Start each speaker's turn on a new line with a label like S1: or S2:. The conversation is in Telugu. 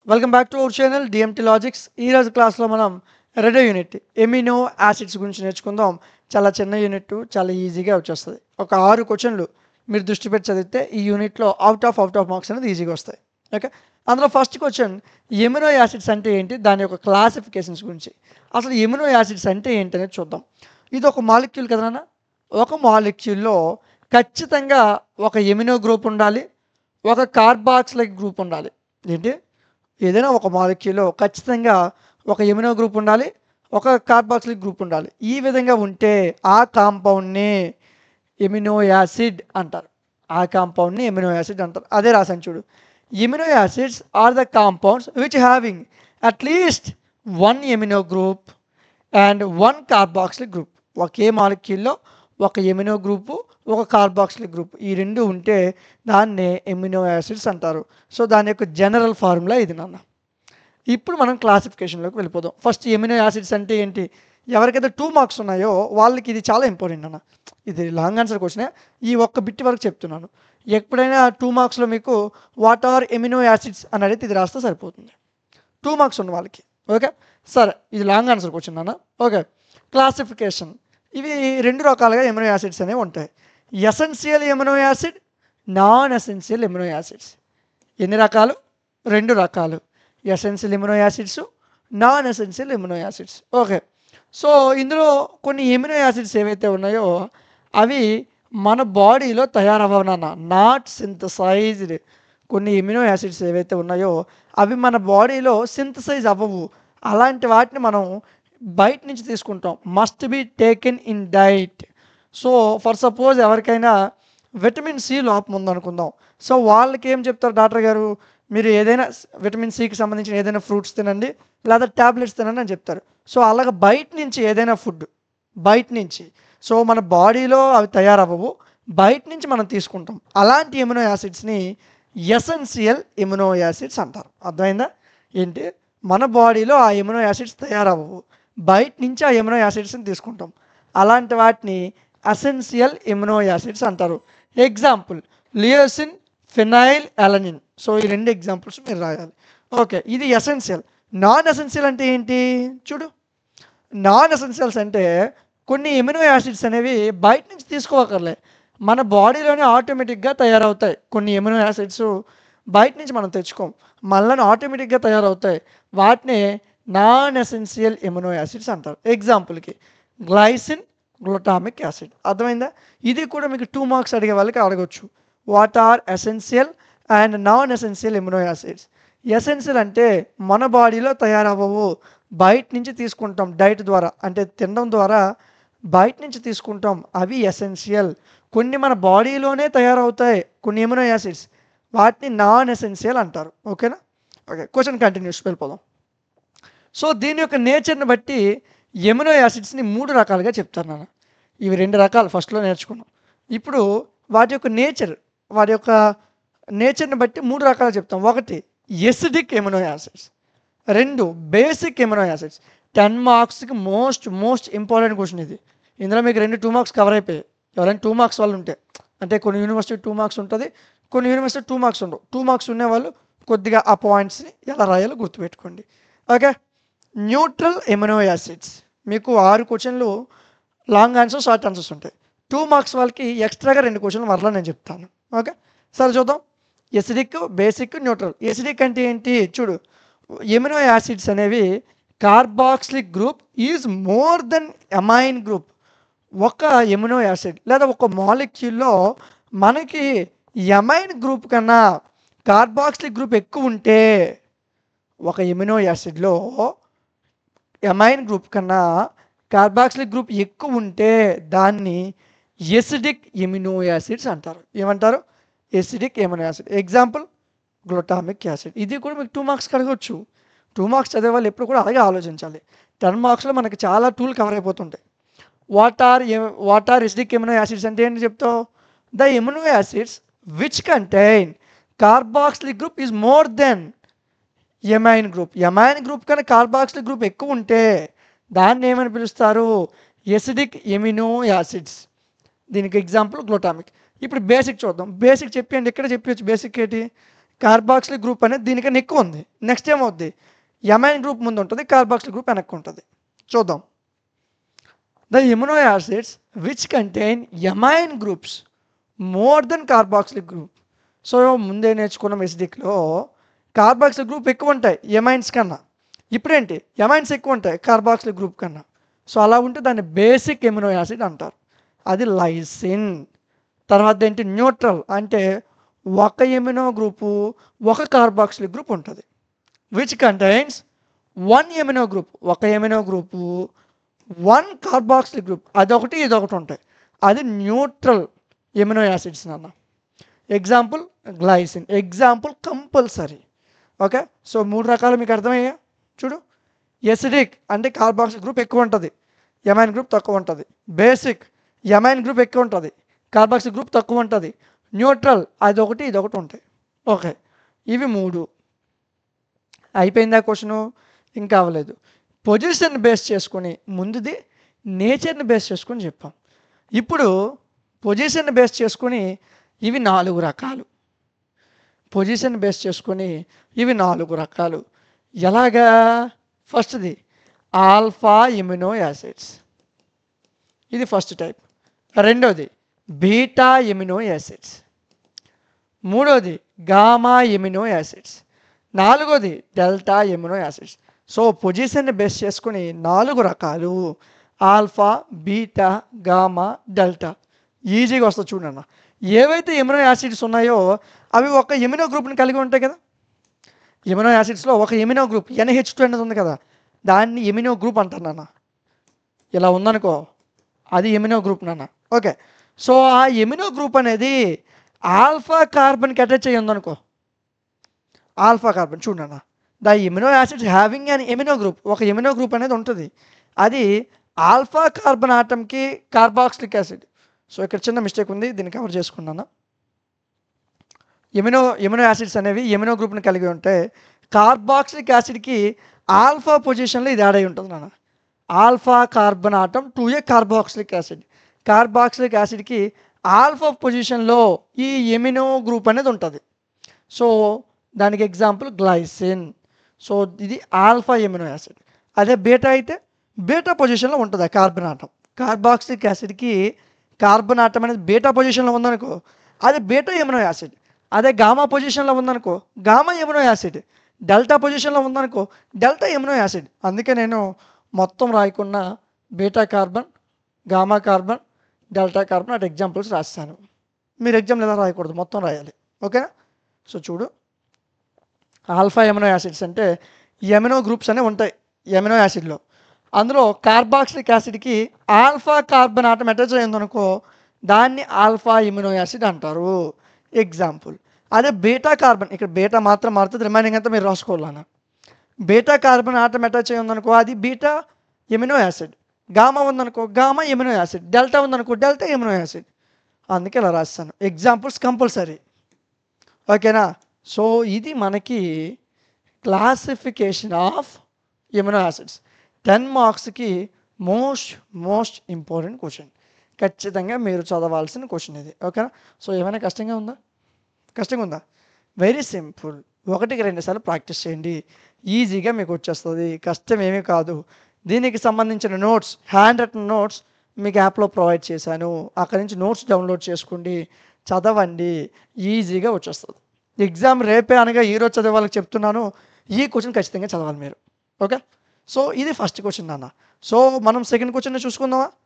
S1: Welcome back to our channel DMT logics. ఈరోజు క్లాస్లో మనం రెండో యూనిట్ ఎమినో యాసిడ్స్ గురించి నేర్చుకుందాం. చాలా చిన్న యూనిట్, చాలా ఈజీగా వచ్చేస్తుంది. ఒక 6 క్వశ్చన్లు మీరు దృష్టి పెట్టి చదివితే ఈ యూనిట్లో అవుట్ ఆఫ్ మార్క్స్ అనేది ఈజీగా వస్తాయి. ఓకే, అందులో ఫస్ట్ క్వశ్చన్ ఎమినో యాసిడ్స్ అంటే ఏంటి, దాని యొక్క క్లాసిఫికేషన్స్ గురించి. అసలు ఎమినో యాసిడ్స్ అంటే ఏంటి అనేది చూద్దాం. ఇది ఒక మాలిక్యూల్ కదనా. ఒక మాలిక్యూల్లో ఖచ్చితంగా ఒక ఎమినో గ్రూప్ ఉండాలి, ఒక కార్బాక్సిలిక్ గ్రూప్ ఉండాలి. ఏంటి, ఏదైనా ఒక మాలిక్యూల్లో ఖచ్చితంగా ఒక ఎమినో గ్రూప్ ఉండాలి, ఒక కార్బాక్సిలిక్ గ్రూప్ ఉండాలి. ఈ విధంగా ఉంటే ఆ కాంపౌండ్ని ఎమినో యాసిడ్ అంటారు. ఆ కాంపౌండ్ని ఎమినో యాసిడ్ అంటారు. అదే రాసాను చూడు. Amino acids are the compounds which having at least one amino group and one carboxylic group. ఒకే మాలిక్యూల్లో ఒక ఎమినో గ్రూపు, ఒక కార్బాక్సిలిక్ గ్రూప్, ఈ రెండు ఉంటే దాన్నే ఎమినో యాసిడ్స్ అంటారు. సో దాని యొక్క జనరల్ ఫార్ములా ఇది నాన్న. ఇప్పుడు మనం క్లాసిఫికేషన్లోకి వెళ్ళిపోదాం. ఫస్ట్ ఎమినో యాసిడ్స్ అంటే ఏంటి, ఎవరికైతే 2 మార్క్స్ ఉన్నాయో వాళ్ళకి ఇది చాలా ఇంపార్టెంట్ అన్న. ఇది లాంగ్ ఆన్సర్ క్వశ్చనే, ఈ ఒక్క బిట్ వరకు చెప్తున్నాను. ఎప్పుడైనా 2 మార్క్స్లో మీకు వాట్ ఆర్ ఎమినో యాసిడ్స్ అని అడిగితే ఇది రాస్తే సరిపోతుంది, 2 మార్క్స్ ఉన్న వాళ్ళకి. ఓకే, సరే, ఇది లాంగ్ ఆన్సర్ క్వశ్చన్ అన్న. Okay, classification. ఇవి 2 రకాలుగా ఎమినో యాసిడ్స్ అనేవి ఉంటాయి. Essential amino acid, non essential amino acids. ఎన్ని రకాలు? 2 రకాలు. Essential amino acids, non essential amino acids. Okay, so ఇందులో కొన్ని ఎమినో యాసిడ్స్ ఏవైతే ఉన్నాయో అవి మన బాడీలో తయారవ్వనన్న, నాట్ సింథసైజ్డ్. కొన్ని ఎమినో యాసిడ్స్ ఏవైతే ఉన్నాయో అవి మన బాడీలో సింథసైజ్ అవ్వవు. అలాంటి వాటిని మనం బయట నుంచి తీసుకుంటాం. Must be taken in diet. So for suppose ఎవరికైనా విటమిన్ సి లోపం ఉందనుకుందాం. సో వాళ్ళకి ఏం చెప్తారు డాక్టర్ గారు, మీరు ఏదైనా విటమిన్ సికి సంబంధించిన ఏదైనా ఫ్రూట్స్ తినండి లేదా ట్యాబ్లెట్స్ తినండి అని చెప్తారు. సో అలాగ బయట నుంచి ఏదైనా ఫుడ్ బయట నుంచి, సో మన బాడీలో అవి తయారవ్వవు, బయట నుంచి మనం తీసుకుంటాం. అలాంటి ఎమినో యాసిడ్స్ని ఎసెన్షియల్ ఎమినో యాసిడ్స్ అంటారు. అర్థమైందా? ఏంటి, మన బాడీలో ఆ ఎమినో యాసిడ్స్ తయారవ్వవు, బయట నుంచి ఆ ఎమినో యాసిడ్స్ని తీసుకుంటాం. అలాంటి వాటిని ఎసెన్షియల్ ఎమినో యాసిడ్స్ అంటారు. Example leucine, phenylalanine. So ఈ 2 ఎగ్జాంపుల్స్ మీరు రాయాలి. ఓకే, ఇది ఎసెన్షియల్. నాన్ ఎసెన్షియల్ అంటే ఏంటి చూడు. నాన్ ఎసెన్షియల్స్ అంటే కొన్ని ఎమినో యాసిడ్స్ అనేవి బయట నుంచి తీసుకోవక్కర్లే, మన బాడీలోనే ఆటోమేటిక్గా తయారవుతాయి. కొన్ని ఎమినో యాసిడ్స్ బయట నుంచి మనం తెచ్చుకోం, మళ్ళీ ఆటోమేటిక్గా తయారవుతాయి. వాటిని నాన్ ఎసెన్షియల్ ఎమినో యాసిడ్స్ అంటారు. ఎగ్జాంపుల్కి గ్లైసిన్, గ్లూటామిక్ యాసిడ్. అర్థమైందా? ఇది కూడా మీకు 2 మార్క్స్ అడిగే వాళ్ళకి అడగవచ్చు. What are essential and non essential amino acids. Essential అంటే మన బాడీలో తయారవ్వవు, బయట నుంచి తీసుకుంటాం డైట్ ద్వారా, అంటే తినడం ద్వారా బయట నుంచి తీసుకుంటాం, అవి ఎసెన్షియల్. కొన్ని మన బాడీలోనే తయారవుతాయి కొన్ని ఎమినో యాసిడ్స్, వాటిని నాన్ ఎసెన్షియల్ అంటారు. ఓకేనా? ఓకే, క్వశ్చన్ కంటిన్యూస్ వెళ్ళిపోదాం. సో దీని యొక్క నేచర్ని బట్టి ఎమినో యాసిడ్స్ని 3 రకాలుగా చెప్తారు నాన్న. ఇవి 2 రకాలు ఫస్ట్లో నేర్చుకున్నాం. ఇప్పుడు వాటి యొక్క నేచర్ని బట్టి 3 రకాలు చెప్తాం. 1 acidic amino acids, 2 basic amino acids. 10 మార్క్స్కి మోస్ట్ ఇంపార్టెంట్ క్వశ్చన్ ఇది. ఇందులో మీకు 2 మార్క్స్ కవర్ అయిపోయాయి. ఎవరైనా 2 మార్క్స్ వాళ్ళు ఉంటే, అంటే కొన్ని యూనివర్సిటీ 2 మార్క్స్ ఉంటుంది, కొన్ని యూనివర్సిటీ 2 మార్క్స్ ఉండవు. 2 మార్క్స్ ఉండేవాళ్ళు కొద్దిగా ఆ పాయింట్స్ని ఎలా రాయాలో గుర్తుపెట్టుకోండి. Okay, neutral amino acids. మీకు 6 క్వశ్చన్లు లాంగ్ ఆన్సర్, షార్ట్ ఆన్సర్స్ ఉంటాయి. 2 మార్క్స్ వాళ్ళకి ఎక్స్ట్రాగా 2 క్వశ్చన్లు మరలా నేను చెప్తాను. ఓకే, సరే చూద్దాం. Acidic, basic, neutral. ఎసిడిక్ అంటే ఏంటి చూడు. ఎమినో యాసిడ్స్ అనేవి carboxylic group is more than amine group. ఒక ఎమినో యాసిడ్ లేదా ఒక మాలిక్యూల్లో మనకి ఎమైన్ గ్రూప్ కన్నా కార్బాక్సిలిక్ గ్రూప్ ఎక్కువ ఉంటే, ఒక ఎమినో యాసిడ్లో ఎమైన్ గ్రూప్ కన్నా కార్బాక్సిలిక్ గ్రూప్ ఎక్కువ ఉంటే దాన్ని ఎసిడిక్ ఎమినో యాసిడ్స్ అంటారు. ఏమంటారు? Acidic amino acid. Example glutamic acid. ఇది కూడా మీకు 2 మార్క్స్ అడగవచ్చు. 2 మార్క్స్ చదివే వాళ్ళు ఎప్పుడు కూడా అలాగే ఆలోచించాలి. 10 మార్క్స్లో మనకి చాలా టూల్ కవర్ అయిపోతుంటాయి. What are acidic amino acids అంటే ఏంటి చెప్తావు? The amino acids which contain carboxylic group is more than amine group. Amine group కన్నా కార్బాక్సిలిక్ గ్రూప్ ఎక్కువ ఉంటే దాన్ని ఏమని పిలుస్తారు? Acidic amino acids. దీనికి ఎగ్జాంపుల్ గ్లూటామిక్. ఇప్పుడు బేసిక్ చూద్దాం. బేసిక్ చెప్పండి, ఎక్కడ చెప్పచ్చు బేసిక్ ఏంటి? కార్బాక్సిలిక్ గ్రూప్ అనేది దీనికన్నా ఎక్కువ ఉంది. నెక్స్ట్ ఏమవుద్ది, ఎమైన్ గ్రూప్ ముందు ఉంటుంది, కార్బాక్సిలిక్ గ్రూప్ వెనక్కి ఉంటుంది. చూద్దాం. The amino acids which contain amine groups more than carboxylic group. So ముందే నేర్చుకున్న ఎసిడిక్లో కార్బాక్సిలిక్ గ్రూప్ ఎక్కువ ఉంటాయి ఎమైన్స్ కన్నా. ఇప్పుడేంటి, ఎమైన్స్ ఎక్కువ ఉంటాయి కార్బాక్సిలిక్ గ్రూప్ కన్నా. సో అలా ఉంటే దాన్ని బేసిక్ ఎమినో యాసిడ్ అంటారు. అది లైసిన్. తర్వాత ఏంటి, న్యూట్రల్ అంటే ఒక ఎమినో గ్రూపు ఒక కార్బాక్సిలిక్ గ్రూప్ ఉంటుంది. Which contains one amino group, ఒక amino group one carboxylic group, అదొకటి ఇదొకటి ఉంటాయి. అది న్యూట్రల్ ఎమినో యాసిడ్స్ నాన్న. Example glycine, example compulsory. Okay, so 3 రకాలు మీకు అర్థమయ్యా. చూడు, ఎసిడిక్ అంటే కార్బాక్సిలిక్ గ్రూప్ ఎక్కువ ఉంటుంది, ఎమైన్ గ్రూప్ తక్కువ ఉంటుంది. బేసిక్, ఎమైన్ గ్రూప్ ఎక్కువ ఉంటుంది, కార్బాక్సిలిక్ గ్రూప్ తక్కువ ఉంటుంది. న్యూట్రల్, అదొకటి ఇదొకటి ఉంటాయి. ఓకే, ఇవి 3 అయిపోయిందా క్వశ్చను? ఇంకా అవ్వలేదు. పొజిషన్ బేస్ చేసుకొని, ముందుది నేచర్ని బేస్ చేసుకొని చెప్పాం. ఇప్పుడు పొజిషన్ బేస్ చేసుకొని ఇవి 4 రకాలు. పొజిషన్ బేస్ చేసుకొని ఇవి 4 రకాలు. ఎలాగా? ఫస్ట్ది ఆల్ఫా ఎమినో యాసిడ్స్, ఇది ఫస్ట్ టైప్. రెండోది బీటా ఎమినో యాసిడ్స్. మూడోది గామా ఎమినో యాసిడ్స్. నాలుగోది డెల్టా ఎమినో యాసిడ్స్. సో పొజిషన్ని బేస్ చేసుకుని 4 రకాలు, ఆల్ఫా, బీటా, గామా, డెల్టా. ఈజీగా వస్తుంది చూడన్న. ఏవైతే ఎమినో యాసిడ్స్ ఉన్నాయో అవి ఒక ఎమినో గ్రూప్ని కలిగి ఉంటాయి కదా. ఎమినో యాసిడ్స్లో ఒక ఎమినో గ్రూప్ NH2 అనేది ఉంది కదా, దాన్ని ఎమినో గ్రూప్ అంటారు నాన్న. ఇలా ఉందనుకో, అది ఎమినో గ్రూప్ నాన్న. ఓకే, సో ఆ ఎమినో గ్రూప్ అనేది ఆల్ఫా కార్బన్కి అటాచ్ అయ్యి ఉందనుకో, ఆల్ఫా కార్బన్ చూడన్న, the amino acids having an amino group, ఒక ఎమినో గ్రూప్ అనేది ఉంటుంది. అది ఆల్ఫా కార్బన్ ఆటంకి కార్బాక్సిలిక్ యాసిడ్. సో ఇక్కడ చిన్న మిస్టేక్ ఉంది, దీన్ని కవర్ చేసుకున్నాను. ఎమినో యాసిడ్స్ అనేవి ఎమినో గ్రూప్ని కలిగి ఉంటే కార్బాక్సిలిక్ యాసిడ్కి ఆల్ఫా పొజిషన్లో ఇది యాడ్ అయి ఉంటుంది నాన్న. Alpha carbon atom to a carboxylic acid, carboxylic యాసిడ్కి ఆల్ఫా పొజిషన్లో ఈ ఎమినో గ్రూప్ అనేది ఉంటుంది. సో దానికి ఎగ్జాంపుల్ గ్లైసిన్. సో ఇది ఆల్ఫా ఎమినో యాసిడ్. అదే బీటా అయితే బీటా పొజిషన్లో ఉంటుంది ఆ కార్బన్ ఆటం. కార్బాక్సిలిక్ యాసిడ్కి కార్బన్ ఆటం అనేది బీటా పొజిషన్లో ఉందనుకో, అది బీటా ఎమినో యాసిడ్. అదే గామా పొజిషన్లో ఉందనుకో, గామా ఎమినో యాసిడ్. డెల్టా పొజిషన్లో ఉందనుకో, డెల్టా ఎమినో యాసిడ్. అందుకే నేను మొత్తం రాయకుండా beta carbon, gamma carbon, delta carbon అటు ఎగ్జాంపుల్స్ రాస్తాను. మీరు ఎగ్జామ్లు ఎలా రాయకూడదు, మొత్తం రాయాలి. ఓకేనా? సో చూడు, ఆల్ఫా ఎమినో యాసిడ్స్ అంటే ఎమినో గ్రూప్స్ అనేవి ఉంటాయి ఎమినో యాసిడ్లో. అందులో కార్బాక్సిలిక్ యాసిడ్కి ఆల్ఫా కార్బన్ ఆటం అటాచ్ అయిందనుకో, దాన్ని ఆల్ఫా ఎమినో యాసిడ్ అంటారు. ఎగ్జాంపుల్. అదే బీటా కార్బన్, ఇక్కడ బీటా మాత్రం మారుతుంది, రిమైనింగ్ అంతా మీరు రాసుకోవాలన్నా. బీటా కార్బన్ ఆటం అటాచ్ అయ్యి ఉందనుకో, అది బీటా ఎమినో యాసిడ్. గామా ఉందనుకో, గామా ఎమినో యాసిడ్. డెల్టా ఉందనుకో, డెల్టా ఎమినో యాసిడ్. అందుకే ఇలా రాస్తాను. Examples compulsory. ఓకేనా? సో ఇది మనకి క్లాసిఫికేషన్ ఆఫ్ ఎమినో యాసిడ్స్. 10 మార్క్స్కి మోస్ట్ ఇంపార్టెంట్ క్వశ్చన్. ఖచ్చితంగా మీరు చదవాల్సిన క్వశ్చన్ ఇది. ఓకేనా? సో ఏమైనా కష్టంగా ఉందా? Very simple. 1కి 2 సార్లు ప్రాక్టీస్ చేయండి, ఈజీగా మీకు వచ్చేస్తుంది. కష్టం ఏమీ కాదు. దీనికి సంబంధించిన నోట్స్, హ్యాండ్ రిటన్ నోట్స్ మీకు యాప్లో ప్రొవైడ్ చేశాను. అక్కడి నుంచి నోట్స్ డౌన్లోడ్ చేసుకోండి, చదవండి, ఈజీగా వచ్చేస్తుంది. ఎగ్జామ్ రేపే అనగా ఈరోజు చదివే వాళ్ళకి చెప్తున్నాను, ఈ క్వశ్చన్ ఖచ్చితంగా చదవాలి మీరు. ఓకే, సో ఇది ఫస్ట్ క్వశ్చన్ నాన్న. సో మనం సెకండ్ క్వశ్చన్ చూసుకుందామా?